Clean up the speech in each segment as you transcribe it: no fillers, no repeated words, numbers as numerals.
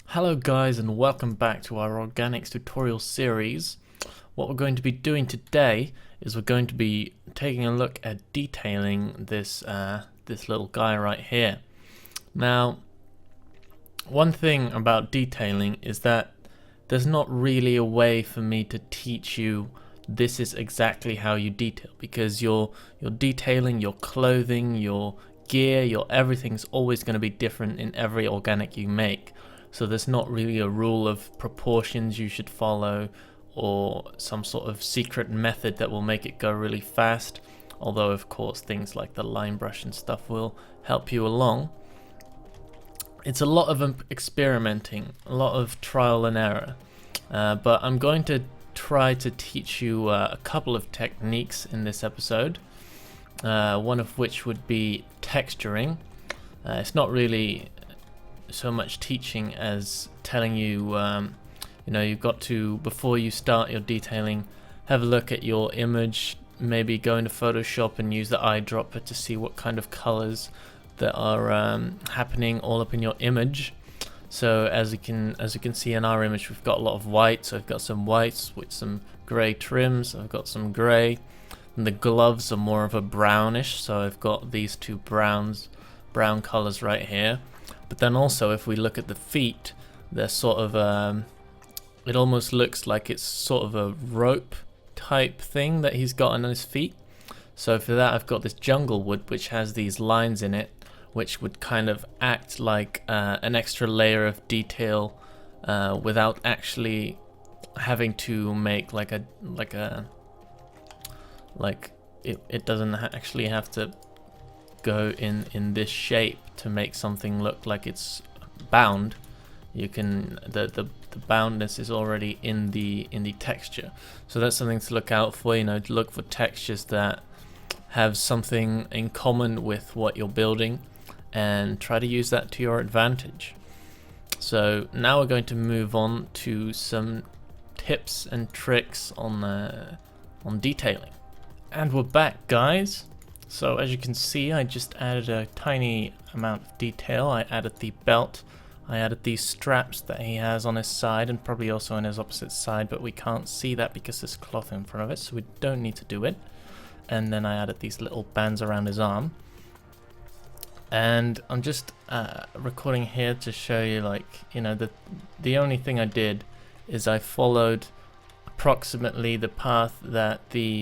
Hello guys, and welcome back to our organics tutorial series. What we're going to be doing today is we're going to be taking a look at detailing this little guy right here. Now, one thing about detailing is that there's not really a way for me to teach you this is exactly how you detail, because you're detailing your clothing, your gear, your everything's always going to be different in every organic you make. So there's not really a rule of proportions you should follow or some sort of secret method that will make it go really fast. Although of course things like the line brush and stuff will help you along. It's a lot of experimenting, a lot of trial and error. But I'm going to try to teach you a couple of techniques in this episode. One of which would be texturing. It's not really so much teaching as telling you, you've got to, before you start your detailing, have a look at your image, maybe go into Photoshop and use the eyedropper to see what kind of colors that are happening all up in your image. So as you can see in our image, we've got a lot of white, so I've got some whites with some gray trims, I've got some gray, and the gloves are more of a brownish, so I've got these two brown colors right here. But then also, if we look at the feet, they're sort of, it almost looks like it's sort of a rope type thing that he's got on his feet. So for that, I've got this jungle wood, which has these lines in it, which would kind of act like an extra layer of detail without actually having to make it doesn't actually have to go in this shape to make something look like it's bound. You can the boundness is already in the texture, so that's something to look out for. To look for textures that have something in common with what you're building and try to use that to your advantage. So now we're going to move on to some tips and tricks on detailing. And we're back, guys. So as you can see, I just added a tiny amount of detail. I added the belt, I added these straps that he has on his side and probably also on his opposite side, but we can't see that because there's cloth in front of it, so we don't need to do it. And then I added these little bands around his arm. And I'm just recording here to show you, the only thing I did is I followed approximately the path that the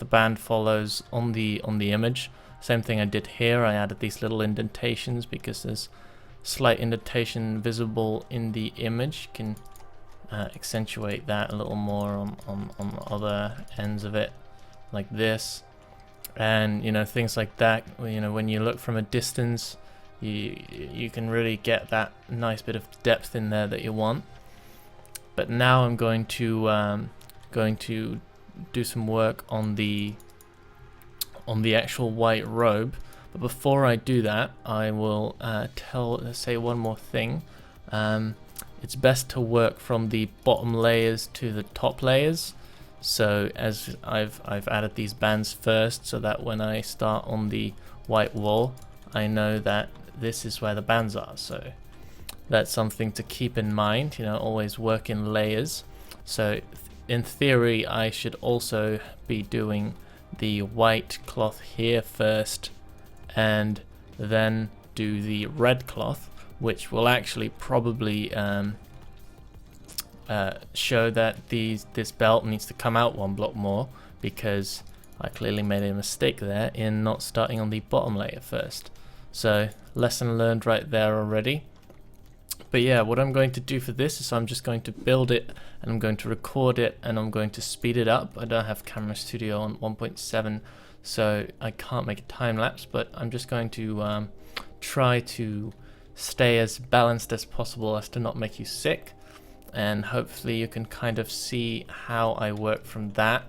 band follows on the image. Same thing I did here. I added these little indentations because there's slight indentation visible in the image. You can accentuate that a little more on the other ends of it, like this. And things like that, when you look from a distance, you can really get that nice bit of depth in there that you want. But now I'm going to do some work on the actual white robe. But before I do that, I will say one more thing. It's best to work from the bottom layers to the top layers. So as I've added these bands first, so that when I start on the white wall, I know that this is where the bands are. So that's something to keep in mind. Always work in layers. So in theory, I should also be doing the white cloth here first, and then do the red cloth, which will actually probably show that this belt needs to come out one block more, because I clearly made a mistake there in not starting on the bottom layer first. So lesson learned right there already. But yeah, what I'm going to do for this is I'm just going to build it, and I'm going to record it, and I'm going to speed it up. I don't have Camera Studio on 1.7, so I can't make a time lapse, but I'm just going to try to stay as balanced as possible as to not make you sick. And hopefully you can kind of see how I work from that.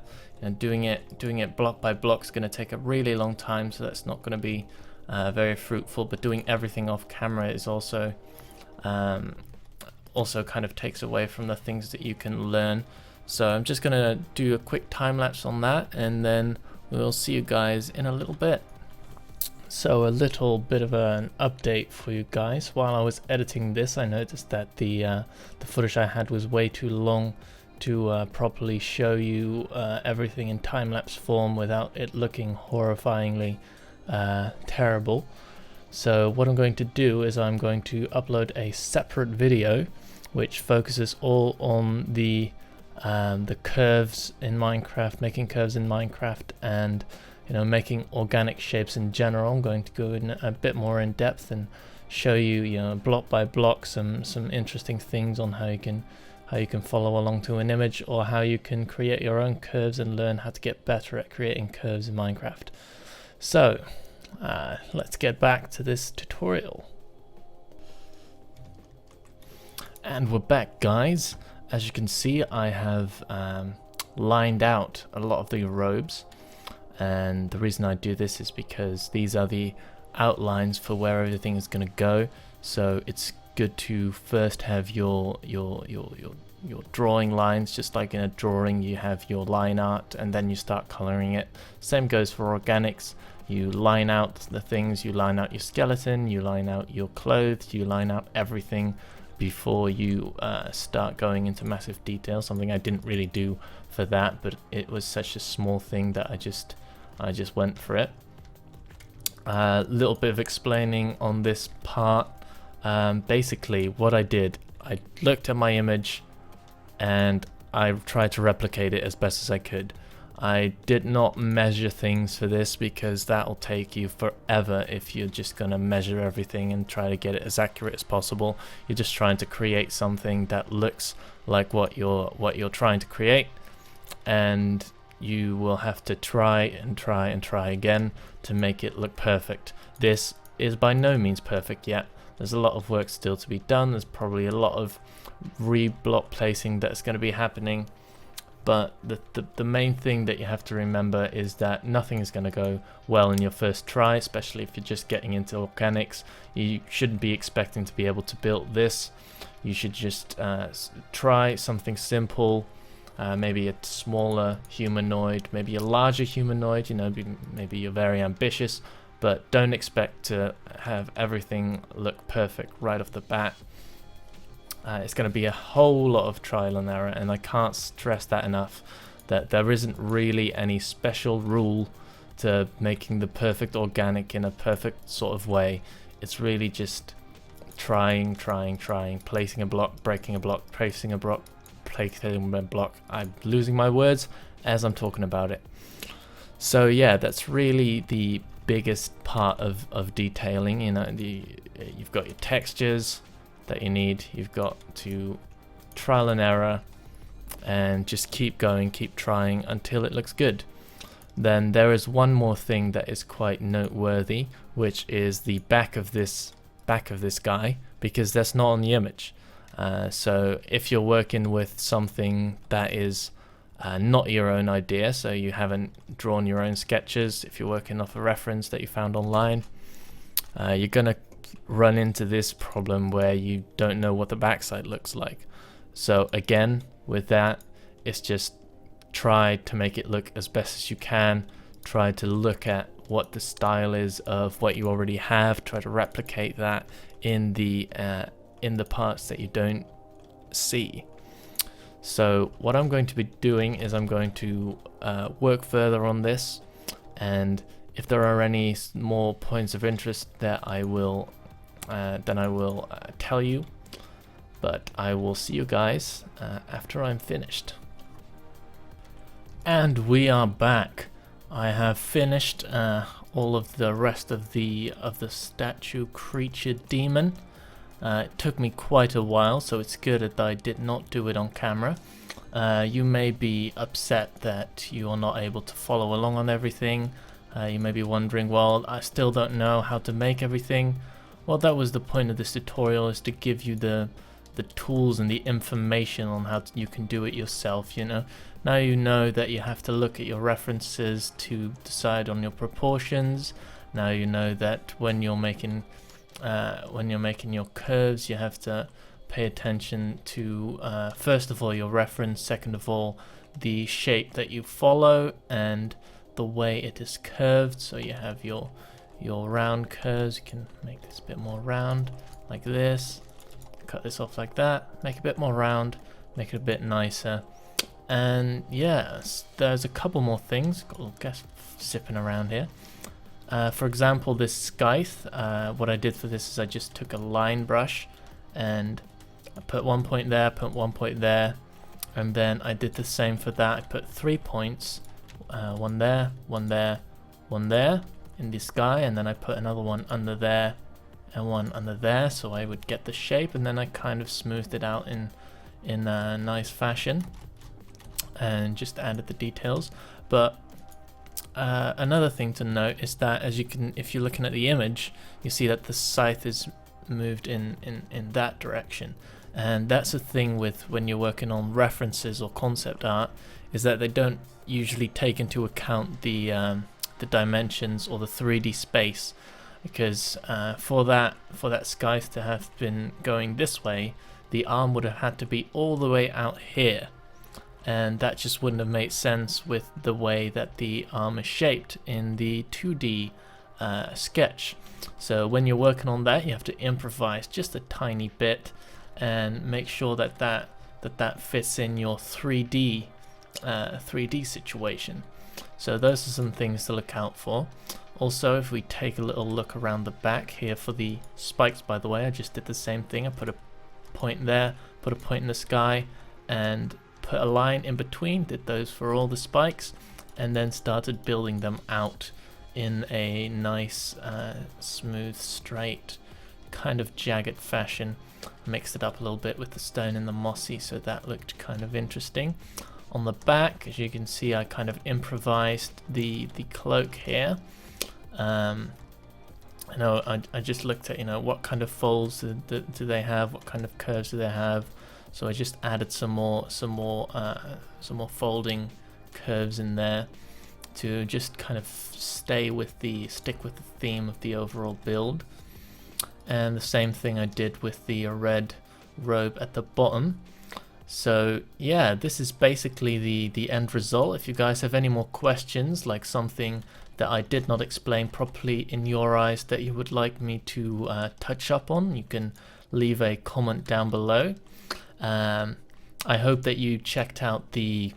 Doing it block by block is going to take a really long time, so that's not going to be very fruitful. But doing everything off camera is also kind of takes away from the things that you can learn. So I'm just going to do a quick time lapse on that, and then we'll see you guys in a little bit. So a little bit of an update for you guys. While I was editing this, I noticed that the footage I had was way too long to properly show you everything in time-lapse form without it looking horrifyingly terrible. So what I'm going to do is I'm going to upload a separate video which focuses all on the curves in Minecraft, making curves in Minecraft, and making organic shapes in general. I'm going to go in a bit more in depth and show you, block by block, some interesting things on how you can follow along to an image, or how you can create your own curves and learn how to get better at creating curves in Minecraft. So let's get back to this tutorial. And we're back, guys. As you can see, I have lined out a lot of the robes. And the reason I do this is because these are the outlines for where everything is going to go. So it's good to first have your drawing lines, just like in a drawing you have your line art and then you start coloring it. Same goes for organics. You line out the things, you line out your skeleton, you line out your clothes, you line out everything before you start going into massive detail. Something I didn't really do for that, but it was such a small thing that I just went for it. A little bit of explaining on this part. Basically what I did, I looked at my image and I tried to replicate it as best as I could. I did not measure things for this because that'll take you forever if you're just gonna measure everything and try to get it as accurate as possible. You're just trying to create something that looks like what you're trying to create, and you will have to try and try and try again to make it look perfect. This is by no means perfect yet. There's a lot of work still to be done. There's probably a lot of re-block placing that's going to be happening. But the main thing that you have to remember is that nothing is going to go well in your first try, especially if you're just getting into organics. You shouldn't be expecting to be able to build this. You should just try something simple. Maybe a smaller humanoid, maybe a larger humanoid, maybe you're very ambitious, but don't expect to have everything look perfect right off the bat. It's going to be a whole lot of trial and error, and I can't stress that enough, that there isn't really any special rule to making the perfect organic in a perfect sort of way. It's really just trying, placing a block, breaking a block, placing a block, placing a block. I'm losing my words as I'm talking about it. So yeah, that's really the biggest part of detailing. You've got your textures that you need, you've got to trial and error and just keep going, keep trying until it looks good. Then there is one more thing that is quite noteworthy, which is the back of this guy, because that's not on the image. So if you're working with something that is not your own idea, so you haven't drawn your own sketches, if you're working off a reference that you found online, you're gonna run into this problem where you don't know what the backside looks like. So again, with that, it's just try to make it look as best as you can. Try to look at what the style is of what you already have. Try to replicate that in the parts that you don't see. So what I'm going to be doing is I'm going to work further on this, and if there are any more points of interest that I will tell you, but I will see you guys after I'm finished. And we are back. I have finished all of the rest of the statue creature demon. It took me quite a while, so it's good that I did not do it on camera. You may be upset that you are not able to follow along on everything. You may be wondering, well, I still don't know how to make everything. Well, that was the point of this tutorial, is to give you the tools and the information on how you can do it yourself. Now you know that you have to look at your references to decide on your proportions. Now you know that when you're making your curves, you have to pay attention to first of all your reference, second of all the shape that you follow and the way it is curved. So you have your your round curves. You can make this a bit more round, like this. Cut this off like that, make it a bit more round, make it a bit nicer. And yeah, there's a couple more things. Got a little gas sipping around here. For example, this scythe, what I did for this is I just took a line brush and I put 1 point there, put 1 point there, and then I did the same for that. I put 3 points, one there, one there, one there in the sky, and then I put another one under there and one under there, so I would get the shape, and then I kind of smoothed it out in a nice fashion and just added the details. But another thing to note is that, as you can, if you're looking at the image, you see that the scythe is moved in that direction. And that's the thing with when you're working on references or concept art, is that they don't usually take into account the dimensions or the 3D space, because for that scythe to have been going this way, the arm would have had to be all the way out here, and that just wouldn't have made sense with the way that the arm is shaped in the 2D sketch. So when you're working on that, you have to improvise just a tiny bit and make sure that fits in your 3D situation. So those are some things to look out for. Also, if we take a little look around the back here for the spikes, by the way, I just did the same thing. I put a point there, put a point in the sky, and put a line in between, did those for all the spikes, and then started building them out in a nice, smooth, straight, kind of jagged fashion. Mixed it up a little bit with the stone and the mossy, so that looked kind of interesting. On the back, as you can see, I kind of improvised the cloak here. I just looked at, what kind of folds do they have, what kind of curves do they have. So I just added some more folding curves in there to just kind of stick with the theme of the overall build. And the same thing I did with the red robe at the bottom. So yeah, this is basically the end result. If you guys have any more questions, like something that I did not explain properly in your eyes that you would like me to touch up on, you can leave a comment down below. I hope that you checked out the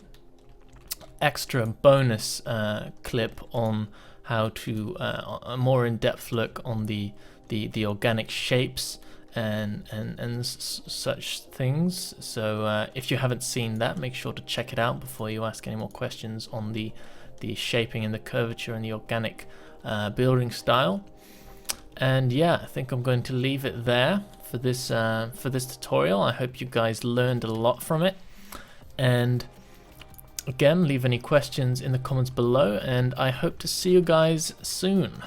extra bonus clip on how to a more in-depth look on the organic shapes and such things. So if you haven't seen that, make sure to check it out before you ask any more questions on the shaping and the curvature and the organic building style. And yeah, I think I'm going to leave it there for this tutorial. I hope you guys learned a lot from it, and again, leave any questions in the comments below, and I hope to see you guys soon.